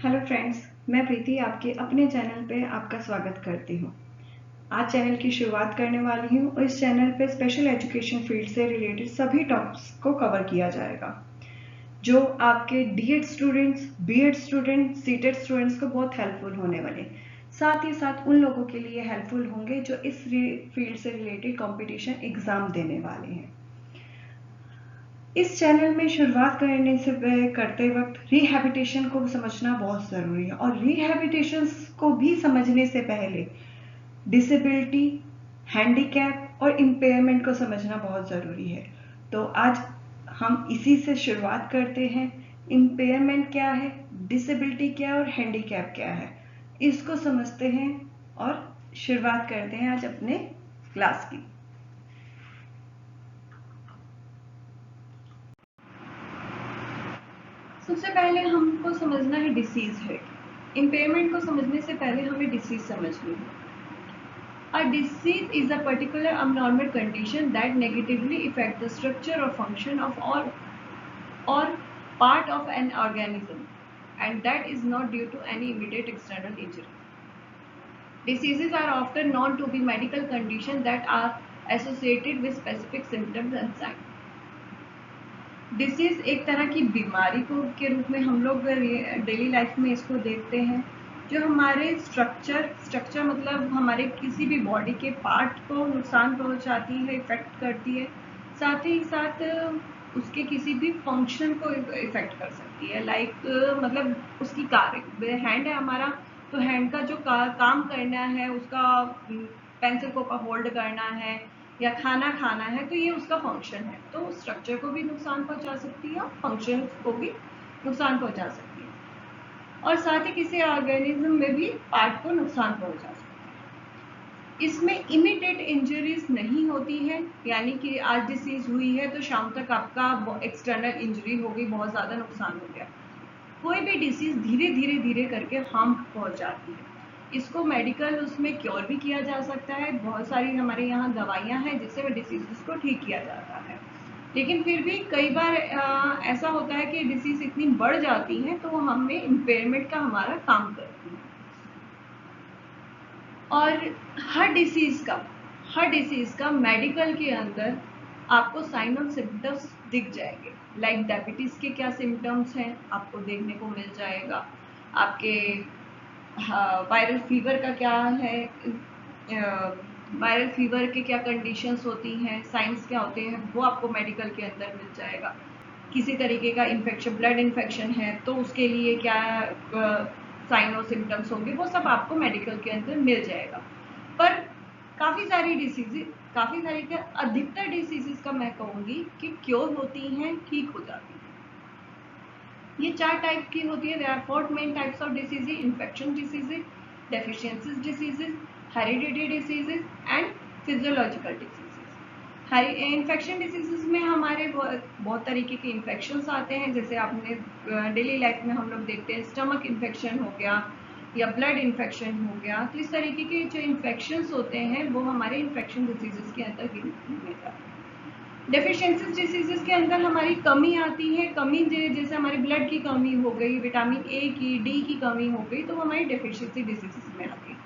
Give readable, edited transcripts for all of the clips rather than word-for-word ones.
Hello friends, मैं प्रीति आपके अपने चैनल पे आपका स्वागत करती हूँ। आज चैनल की शुरुआत करने वाली हूँ और इस चैनल पे स्पेशल एजुकेशन फील्ड से रिलेटेड सभी टॉपिक्स को कवर किया जाएगा जो आपके DEd students, BEd students, CTET students को बहुत हेल्पफुल होने वाले, साथ ही साथ उन लोगों के लिए हेल्पफुल होंगे जो इस फील्ड से रिलेटेड कंपटीशन एग्जाम देने वाले हैं। इस चैनल में शुरुआत करते वक्त रिहैबिलिटेशन को समझना बहुत ज़रूरी है और रिहैबिलिटेशन को भी समझने से पहले डिसेबिलिटी, हैंडीकैप और इम्पेयरमेंट को समझना बहुत ज़रूरी है। तो आज हम इसी से शुरुआत करते हैं। इम्पेयरमेंट क्या है, डिसेबिलिटी क्या है और हैंडीकैप क्या है, इसको समझते हैं और शुरुआत करते हैं आज अपने क्लास की। सबसे पहले हमको समझना है डिसीज है। इम्पेयरमेंट को समझने से पहले हमें डिसीज समझनी है। A disease is a particular abnormal condition that negatively affects the structure or function of all or part of an organism, and that is not due to any immediate external injury. Diseases are often known to be medical conditions that are associated with specific symptoms and signs. Disease एक तरह की बीमारी को के रूप में हम लोग डेली लाइफ में इसको देखते हैं, जो हमारे स्ट्रक्चर मतलब हमारे किसी भी बॉडी के पार्ट को नुकसान पहुंचाती है, इफेक्ट करती है, साथ ही साथ उसके किसी भी फंक्शन को इफेक्ट कर सकती है। मतलब उसकी कार्य हैंड है हमारा, तो हैंड का जो काम करना है, उसका पेंसिल को होल्ड करना है या खाना खाना है, तो ये उसका फंक्शन है। तो स्ट्रक्चर को भी नुकसान पहुंचा सकती है और फंक्शन को भी नुकसान पहुंचा सकती है, और साथ ही किसी ऑर्गेनिज्म में भी पार्ट को नुकसान पहुंचा सकती है। इसमें इमीडिएट इंजरीज नहीं होती है, यानी कि आज डिसीज हुई है तो शाम तक आपका एक्सटर्नल इंजरी हो गई, बहुत ज़्यादा नुकसान हो गया। कोई भी डिसीज धीरे धीरे करके हार्म पहुंचाती है। इसको मेडिकल उसमें क्योर भी किया जा सकता है। बहुत सारी हमारे यहाँ दवाइयाँ हैं जिससे डिसीज को ठीक किया जाता है, लेकिन फिर भी कई बार ऐसा होता है कि डिसीज इतनी बढ़ जाती है तो वो हमें इम्पेयरमेंट का हमारा काम करती है। और हर डिसीज का मेडिकल के अंदर आपको साइन और सिम्टम्स दिख जाएंगे। लाइक डायबिटीज के क्या सिम्टम्स हैं आपको देखने को मिल जाएगा, आपके वायरल फीवर का क्या है, वायरल फीवर के क्या कंडीशंस होती हैं, साइंस क्या होते हैं, वो आपको मेडिकल के अंदर मिल जाएगा। किसी तरीके का इन्फेक्शन, ब्लड इन्फेक्शन है तो उसके लिए क्या साइन और सिम्टम्स होंगे, वो सब आपको मेडिकल के अंदर मिल जाएगा। पर काफ़ी सारी क्या अधिकतर डिसीजेस का मैं कहूँगी कि क्योर होती हैं, ठीक हो जाती हैं। ये 4 टाइप की होती है। There are 4 main types of diseases: infection diseases, deficiencies diseases, heredity diseases and physiological diseases. Infection diseases में हमारे बहुत तरीके के इन्फेक्शंस आते हैं, जैसे आपने डेली लाइफ में हम लोग देखते हैं स्टमक इन्फेक्शन हो गया या ब्लड इन्फेक्शन हो गया। तो इस तरीके के जो इन्फेक्शंस होते हैं वो हमारे इन्फेक्शन डिसीजेज के अंदर गिनती में जाते हैं। डेफिशिएंसीज डिसीजेस के अंदर हमारी कमी आती है, जैसे हमारी ब्लड की कमी हो गई, विटामिन ए की, डी की कमी हो गई, तो वो हमारी डेफिशिएंसी डिसीजेस में आती है।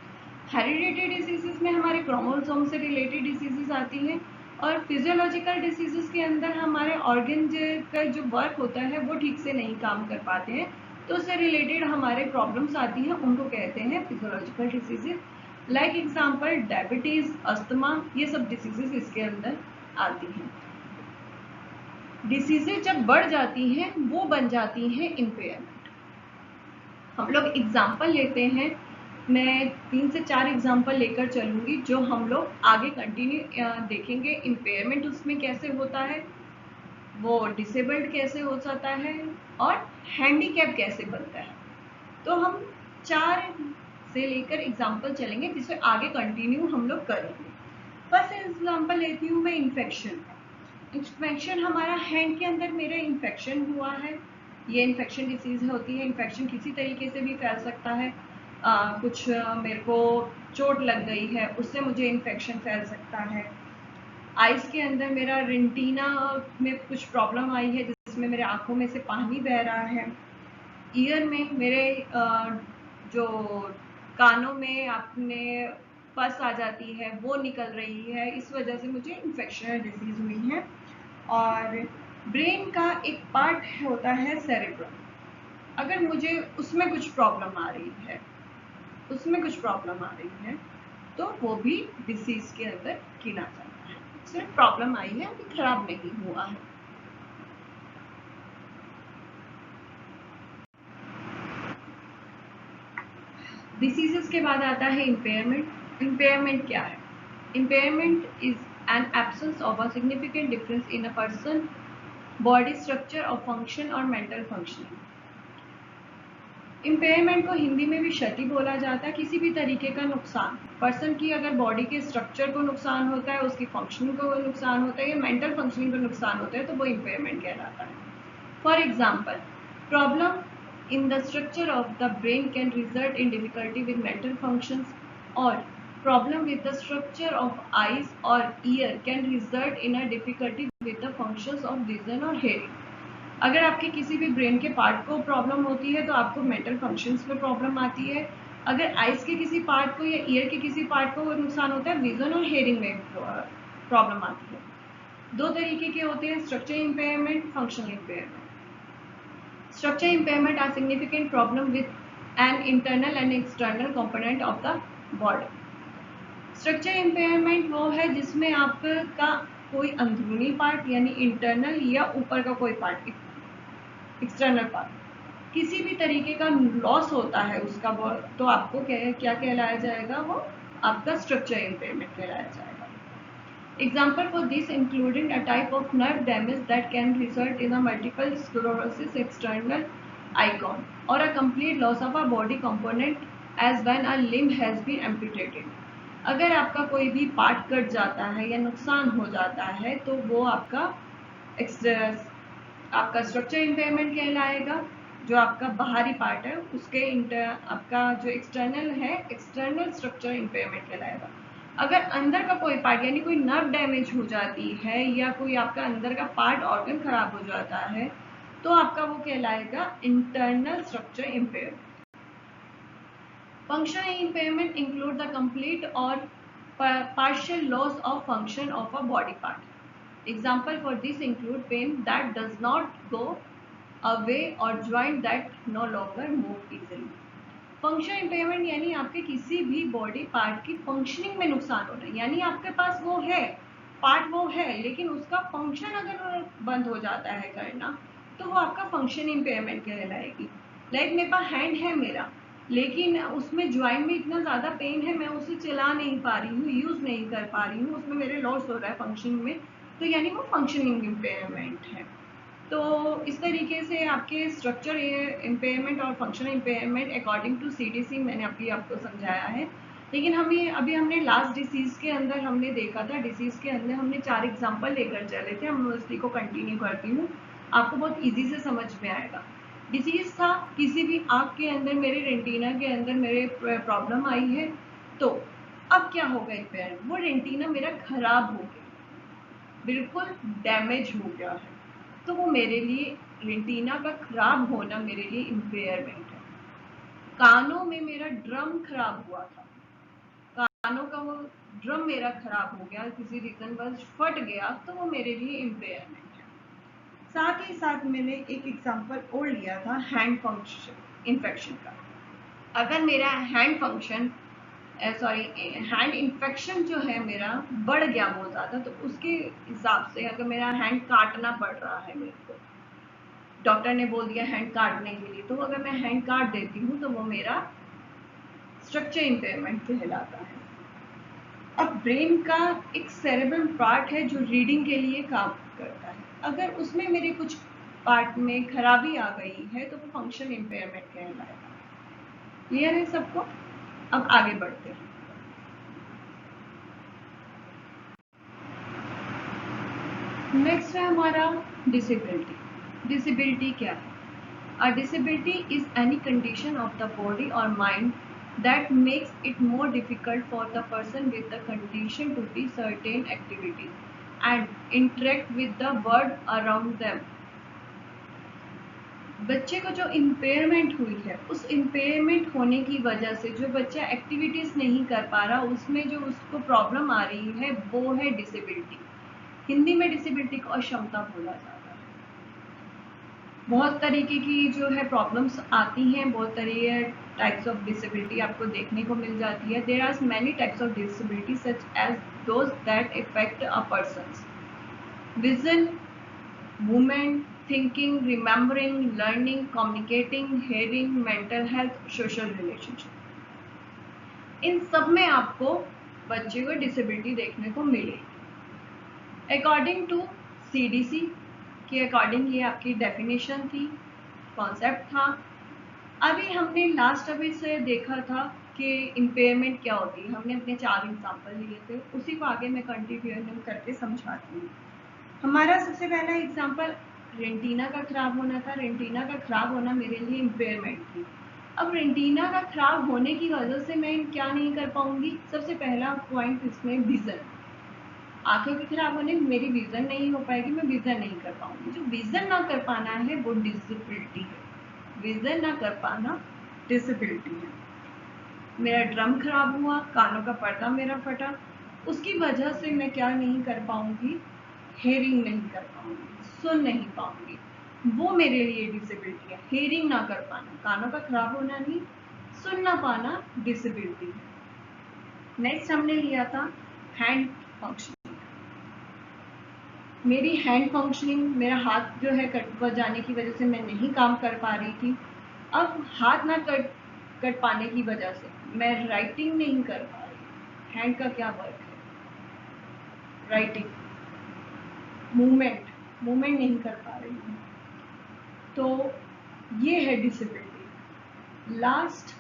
हेरिडिटी डिसीजेस में हमारे क्रोमोसोम से रिलेटेड डिसीजेस आती हैं, और फिजियोलॉजिकल डिसीजेस के अंदर हमारे ऑर्गन का जो वर्क होता है वो ठीक से नहीं काम कर पाते हैं, तो उससे रिलेटेड हमारे प्रॉब्लम्स आती हैं, उनको कहते हैं physiological diseases. Like example diabetes, asthma, ये सब डिसीजेस इसके अंदर आती हैं। डिसीजेज जब बढ़ जाती हैं वो बन जाती हैं इम्पेयरमेंट। हम लोग एग्जाम्पल लेते हैं, मैं 3 से 4 एग्जाम्पल लेकर चलूंगी जो हम लोग आगे कंटिन्यू देखेंगे। इम्पेयरमेंट उसमें कैसे होता है, वो डिसेबल्ड कैसे हो जाता है, और हैंडीकैप कैसे बनता है। तो हम 4 से लेकर एग्जाम्पल चलेंगे जिससे आगे कंटिन्यू हम लोग करेंगे। फर्स्ट एग्जाम्पल लेती हूँ मैं, इन्फेक्शन हमारा हैंड के अंदर मेरा इन्फेक्शन हुआ है, ये इन्फेक्शन डिसीज होती है। इन्फेक्शन किसी तरीके से भी फैल सकता है, कुछ मेरे को चोट लग गई है उससे मुझे इन्फेक्शन फैल सकता है। आइज़ के अंदर मेरा रेटिना में कुछ प्रॉब्लम आई है जिसमें मेरे आँखों में से पानी बह रहा है, ईयर में मेरे जो कानों में अपने पस आ जाती है वो निकल रही है, इस वजह से मुझे इन्फेक्शनल डिसीज हुई है। और ब्रेन का एक पार्ट होता है सेरेब्रम, अगर मुझे उसमें कुछ प्रॉब्लम आ रही है तो वो भी डिसीज के अंदर गिना जाता है। सिर्फ प्रॉब्लम आई है, अभी खराब नहीं हुआ है। डिसीजेस के बाद आता है इम्पेयरमेंट। इम्पेयरमेंट क्या है? Impairment is an absence of a significant difference in a person body structure और फंक्शन और मेंटल फंक्शनिंग। इम्पेयरमेंट को हिंदी में भी क्षति बोला जाता है, किसी भी तरीके का नुकसान। पर्सन की अगर बॉडी के स्ट्रक्चर को नुकसान होता है, उसकी फंक्शनिंग को नुकसान होता है या मेंटल फंक्शनिंग को नुकसान होता है तो वो इम्पेयरमेंट कहलाता है। For example, problem in the structure of the brain can result in difficulty with mental functions, or problem with the structure of eyes or ear can result in a difficulty with the functions of vision or hearing. अगर आपके किसी भी brain के part को problem होती है तो आपको मेंटल फंक्शंस में प्रॉब्लम आती है। अगर आइज के किसी पार्ट को या ईयर के किसी पार्ट को नुकसान होता है, विजन और हेयरिंग में प्रॉब्लम आती है। दो तरीके के होते हैं, structure impairment, functional impairment. Structure impairment are significant problem with an internal and external component of the body. Structure impairment वो है जिसमें आपका कोई अंदरूनी पार्ट यानी इंटरनल या ऊपर का कोई पार्ट, एक्सटर्नल पार्ट, किसी भी तरीके का लॉस होता है उसका, तो आपको क्या कहलाया जाएगा? वो आपका स्ट्रक्चर इम्पेयरमेंट कहलाया जाएगा। Example for this including a type of nerve damage that can result in a multiple sclerosis, external icon, or a complete loss of a body component as when a limb has been amputated. अगर आपका कोई भी part cut जाता है या नुकसान हो जाता है तो वो आपका स्ट्रक्चर इम्पेयरमेंट कहलाएगा। जो आपका बाहरी पार्ट है उसके आपका जो एक्सटर्नल है, एक्सटर्नल स्ट्रक्चर इम्पेयरमेंट कहलाएगा। अगर अंदर का कोई पार्ट यानी कोई नर्व डैमेज हो जाती है या कोई आपका अंदर का पार्ट ऑर्गन खराब हो जाता है तो आपका वो कहलाएगा internal structure impairment. Functional impairment include the complete और partial loss of function of a body part. Example for this include pain that does not go away or joint that no longer move easily. Function impairment यानी आपके किसी भी body part की functioning में नुकसान हो रहा है, यानी आपके पास वो है पार्ट, वो है लेकिन उसका फंक्शन अगर बंद हो जाता है करना तो वो आपका फंक्शन इम्पेयरमेंट कहलाएगी। लाइक मेरे पास हैंड है मेरा, लेकिन उसमें ज्वाइंट में इतना ज़्यादा पेन है, मैं उसे चला नहीं पा रही हूँ, यूज़ नहीं कर पा रही हूँ, उसमें मेरे लॉस हो रहा है फंक्शनिंग में, तो यानी वो फंक्शनिंग इम्पेयरमेंट है। तो इस तरीके से आपके स्ट्रक्चर इम्पेयरमेंट और functional impairment according to CDC मैंने आपको समझाया है। लेकिन अभी हमने लास्ट डिसीज़ के अंदर हमने देखा था, डिसीज़ के अंदर हमने 4 एग्जाम्पल लेकर चले थे, हम उसी को कंटिन्यू करती हूँ, आपको बहुत ईजी से समझ में आएगा। डिसीज़ था किसी भी आँख के अंदर, मेरे रेटिना के अंदर मेरे प्रॉब्लम आई है, तो अब क्या होगा इम्पेयर? वो रेटिना मेरा खराब हो गया, बिल्कुल डैमेज हो गया है, तो वो मेरे लिए रेटिना का खराब होना मेरे लिए इम्पेयरमेंट है। कानों में मेरा ड्रम खराब हुआ था, कानों का वो ड्रम मेरा खराब हो गया, किसी रीजन बस फट गया, तो वो मेरे लिए इम्पेयरमेंट है। साथ ही साथ मैंने एक एग्जांपल और लिया था हैंड फंक्शन इन्फेक्शन का। अगर मेरा हैंड फंक्शन हैंड इन्फेक्शन जो है मेरा बढ़ गया बहुत ज़्यादा, तो उसके हिसाब से अगर मेरा हैंड काटना पड़ रहा है, मेरे को डॉक्टर ने बोल दिया हैंड काटने के लिए, तो अगर मैं हैंड काट देती हूँ तो वो मेरा स्ट्रक्चर इम्पेयरमेंट कहलाता है। अब ब्रेन का एक सेरेब्रल पार्ट है जो रीडिंग के लिए काम करता है, अगर उसमें मेरे कुछ पार्ट में खराबी आ गई है तो वो फंक्शन इम्पेयरमेंट कहलाएगा। क्लियर है सबको? अब आगे बढ़ते हैं। नेक्स्ट है हमारा डिसेबिलिटी। डिसेबिलिटी क्या है? A disability is any condition of the body or mind that makes it more difficult for the person with the condition to do certain activities and interact with the world around them. बच्चे को जो impairment हुई है, उस impairment होने की वजह से जो बच्चा एक्टिविटीज़ नहीं कर पा रहा, उसमें जो उसको प्रॉब्लम आ रही है वो है डिसेबिलिटी। हिंदी में डिसेबिलिटी को अक्षमता बोला जाता है। बहुत तरीके की जो है प्रॉब्लम्स आती हैं, बहुत तरीके टाइप्स ऑफ डिसेबिलिटी आपको देखने को मिल जाती है। There are many types of disability such as those that affect a person's vision, movement, thinking, remembering, learning, communicating, hearing, mental health, social relationship। इन सब में आपको बच्चे को डिसेबिलिटी देखने को मिलेगी। अकॉर्डिंग टू CDC के अकॉर्डिंग ये आपकी डेफिनेशन थी, कॉन्सेप्ट था। अभी हमने लास्ट अभी से देखा था कि इम्पेयरमेंट क्या होती है, हमने अपने 4 एग्जाम्पल लिए थे, उसी को आगे मैं कंटिन्यू करके समझाती हूँ। हमारा सबसे पहला एग्जाम्पल रेंटिना का खराब होना था। रेंटिना का खराब होना मेरे लिए इम्पेयरमेंट थी। अब रेंटिना का खराब होने की वजह से मैं क्या नहीं कर पाऊंगी, सबसे पहला पॉइंट इसमें विजन। आंखों के खराब होने मेरी विजन नहीं हो पाएगी, मैं विजन नहीं कर पाऊंगी। जो विजन ना कर पाना है वो डिसेबिलिटी है। विजन ना कर पाना डिसेबिलिटी है। मेरा ड्रम खराब हुआ, कानों का पर्दा मेरा फटा, उसकी वजह से मैं क्या नहीं कर पाऊंगी, हेयरिंग नहीं कर पाऊंगी, सुन नहीं पाऊंगी। वो मेरे लिए डिसेबिलिटी है। हेयरिंग ना कर पाना, कानों का खराब होना नहीं, सुन ना पाना डिसेबिलिटी है। नेक्स्ट हमने लिया था हैंड फंक्शनिंग। मेरी हैंड फंक्शनिंग, मेरा हाथ जो है कट जाने की वजह से मैं नहीं काम कर पा रही थी। अब हाथ ना कट पाने की वजह से मैं राइटिंग नहीं कर पा रही। हैंड का क्या वर्क है, राइटिंग, मूवमेंट नहीं कर पा रही हूँ। तो ये है डिसेबिलिटी। लास्ट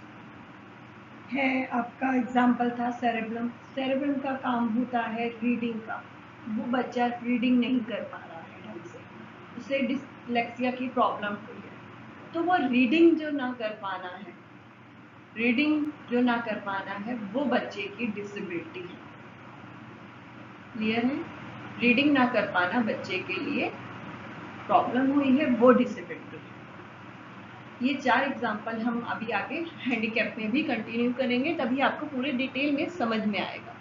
है आपका एग्जाम्पल था सेरेब्रम। सेरेब्रम का काम होता है रीडिंग का। वो बच्चा रीडिंग नहीं कर पा रहा है ढंग से, उसे डिसलेक्सिया की प्रॉब्लम हुई है। तो वो रीडिंग जो ना कर पाना है, रीडिंग जो ना कर पाना है वो बच्चे की डिसेबिलिटी है। क्लियर है? रीडिंग ना कर पाना बच्चे के लिए प्रॉब्लम हुई है, वो डिसेबिलिटी है। ये 4 एग्जाम्पल हम अभी आगे हैंडीकैप में भी कंटिन्यू करेंगे, तभी आपको पूरे डिटेल में समझ में आएगा।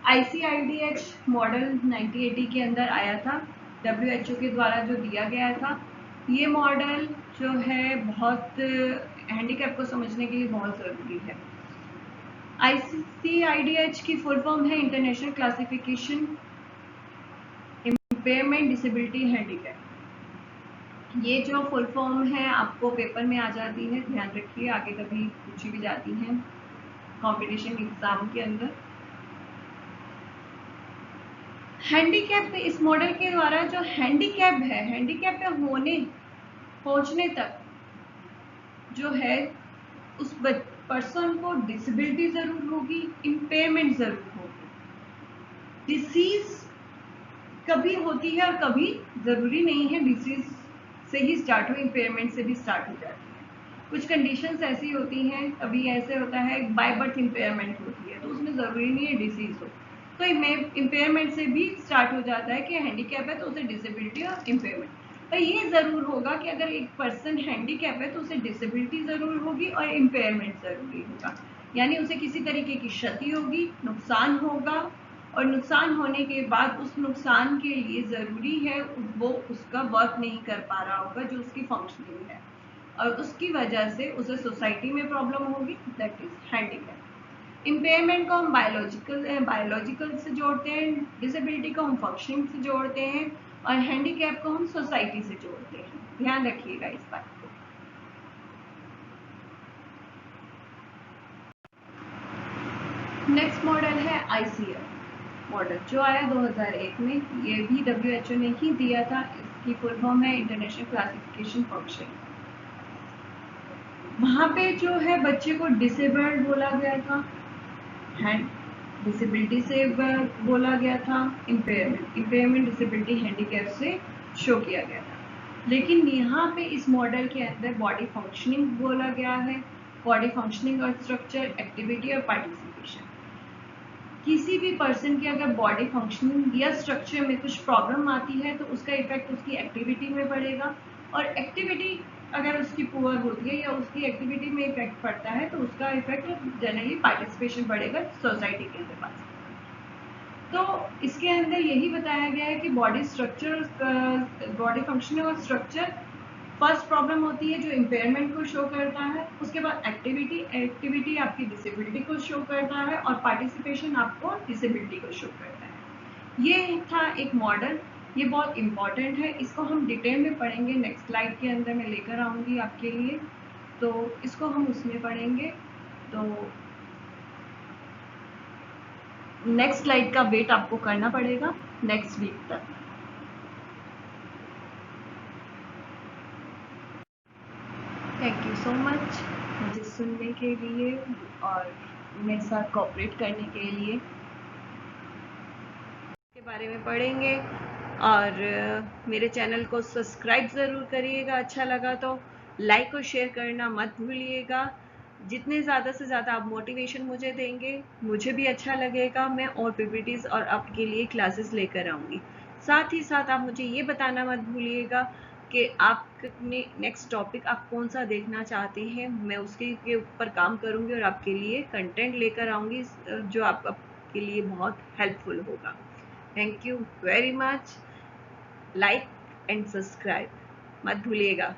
ICIDH मॉडल 1980 के अंदर आया था, WHO के द्वारा जो दिया गया था। ये मॉडल जो है बहुत हैंडीकैप को समझने के लिए बहुत ज़रूरी है। ICIDH की फुल फॉर्म है international classification impairment disability handicap. ये जो फुल फॉर्म है आपको पेपर में आ जाती है, ध्यान रखिए, आगे कभी पूछी भी जाती है कंपटीशन एग्जाम के अंदर। हैंडीकैप पे इस मॉडल के द्वारा जो हैंडीकैप है, हैंडीकैप पे पहुंचने तक जो है उस पर्सन को डिसेबिलिटी जरूर होगी, इम्पेयरमेंट जरूर होगी। डिसीज कभी होती है और कभी जरूरी नहीं है डिसीज से ही स्टार्ट हो, इम्पेयरमेंट से भी स्टार्ट हो जाती है। कुछ कंडीशंस ऐसी होती हैं, कभी ऐसे होता है बाय बर्थ इम्पेयरमेंट होती है, तो उसमें जरूरी नहीं है डिसीज हो, तो इम्पेयरमेंट से भी स्टार्ट हो जाता है कि हैंडीकैप है तो उसे डिसेबिलिटी और इम्पेयरमेंट। पर ये जरूर होगा कि अगर एक पर्सन हैंडीकैप है तो उसे डिसेबिलिटी जरूर होगी और इम्पेयरमेंट जरूरी होगा, यानी उसे किसी तरीके की क्षति होगी, नुकसान होगा, और नुकसान होने के बाद उस नुकसान के लिए ज़रूरी है वो उसका वर्क नहीं कर पा रहा होगा जो उसकी फंक्शनिंग है, और उसकी वजह से उसे सोसाइटी में प्रॉब्लम होगी, दैट इज हैंडीकैप। इम्पेयरमेंट को हम बायोलॉजिकल से जोड़ते हैं, डिसेबिलिटी को हम फंक्शनिंग से जोड़ते हैं, और हैंडीकैप को हम सोसाइटी से जोड़ते हैं। ध्यान रखिएगा इस बात को। नेक्स्ट मॉडल है ICF मॉडल, जो आया 2001 में। ये भी WHO ने ही दिया था। इसकी फुल फॉर्म है इंटरनेशनल क्लासिफिकेशन फंक्शन। वहाँ पे जो है बच्चे को डिसेबल्ड बोला गया था, हैंड डिसेबिलिटी से बोला गया था, इम्पेयरमेंट डिसेबिलिटी हैंडीकैप से शो किया गया था। लेकिन यहाँ पे इस मॉडल के अंदर बॉडी फंक्शनिंग बोला गया है, बॉडी फंक्शनिंग और स्ट्रक्चर, एक्टिविटी और पार्टिसिपेशन। किसी भी पर्सन की अगर बॉडी फंक्शनिंग या स्ट्रक्चर में कुछ प्रॉब्लम आती है तो उसका इफेक्ट उसकी एक्टिविटी में पड़ेगा, और एक्टिविटी अगर उसकी पुअर होती है या उसकी एक्टिविटी में इफेक्ट पड़ता है तो उसका इफेक्ट जनरली पार्टिसिपेशन बढ़ेगा सोसाइटी के अंदर पास। तो इसके अंदर यही बताया गया है कि बॉडी स्ट्रक्चर, बॉडी फंक्शनिंग और स्ट्रक्चर फर्स्ट प्रॉब्लम होती है जो इम्पेयरमेंट को शो करता है, उसके बाद एक्टिविटी आपकी डिसेबिलिटी को शो करता है, और पार्टिसिपेशन आपको डिसेबिलिटी को शो करता है। ये था एक मॉडल, ये बहुत इम्पॉर्टेंट है, इसको हम डिटेल में पढ़ेंगे नेक्स्ट स्लाइड के अंदर मैं लेकर आऊँगी आपके लिए, तो इसको हम उसमें पढ़ेंगे। तो नेक्स्ट स्लाइड का वेट आपको करना पड़ेगा नेक्स्ट वीक तक। थैंक यू सो मच मुझे सुनने के लिए और मेरे साथ कोऑपरेट करने के लिए। के बारे में पढ़ेंगे, और मेरे चैनल को सब्सक्राइब ज़रूर करिएगा, अच्छा लगा तो लाइक और शेयर करना मत भूलिएगा। जितने ज़्यादा से ज़्यादा आप मोटिवेशन मुझे देंगे मुझे भी अच्छा लगेगा, मैं और पीपीटीज और आपके लिए क्लासेस लेकर आऊँगी। साथ ही साथ आप मुझे ये बताना मत भूलिएगा कि आपने नेक्स्ट टॉपिक आप कौन सा देखना चाहते हैं, मैं उसके ऊपर काम करूँगी और आपके लिए कंटेंट लेकर आऊँगी जो आपके लिए बहुत हेल्पफुल होगा। Thank you very much. Like and subscribe मत भूलिएगा।